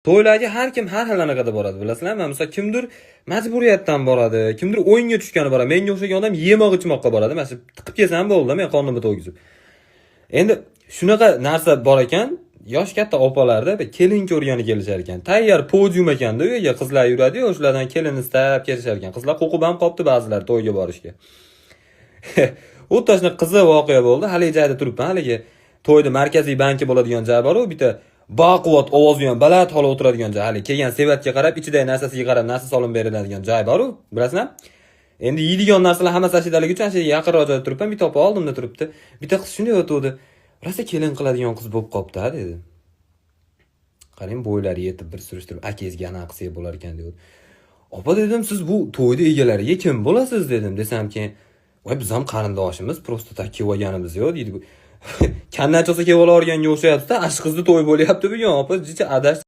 To'ylarga har kim har xil anaqada boradi, bilasizlarmi? Masalan, kimdir majburiyatdan boradi, kimdir o'yinga tushgani boradi. Menga o'xshagan odam yemoq ichmoqqa boradi. Mana shu tiqib kelsam bo'ldi, men qornimni to'ygizib. Endi shunaqa narsa bor ekan, yosh katta opalarda kelin ko'rgani kelishar ekan. Tayyor podium ekanda, u yerga qizlar yuradi-yu, o'shalardan kelin istab kelishar ekan. Qizlar qo'qib ham qopti ba'zilar to'yga borishga. O'tashni qiziq voqea bo'ldi. Haligi joyda turibman, haligi to'yda markaziy banki bo'ladigan joy bor-ku, bitta baquvvat ovozi ham baland holda o'tiradigan joy. Hali kelgan sevatga qarab, ichidagi narsasiga qarab narsa solib beriladigan joy bor-ku, bilasizlar? Endi yeydigan narsalar hammasi ashidaligi uchun shu yaqinroq joyda turibman, bitta opa oldimda turibdi. Bitta qiz shunday o'tdi. Rosa kelin qiladigan qiz bo'lib qopti, dedi. Qarang, bo'ylari yetib bir surishtirib, akangizga anaqa qilsak bo'lar ekan dedi. Opa dedim, siz bu to'yda egalariga kim bo'lasiz dedim. Desamki, voy biz ham qarindoshimiz, prosta tak kelib olganimiz yo'q deydi. Kandan chiqsa kelib olaverganga o'xshayapti-da, ash qizni to'y bo'lyapti bugun, opa jicha adash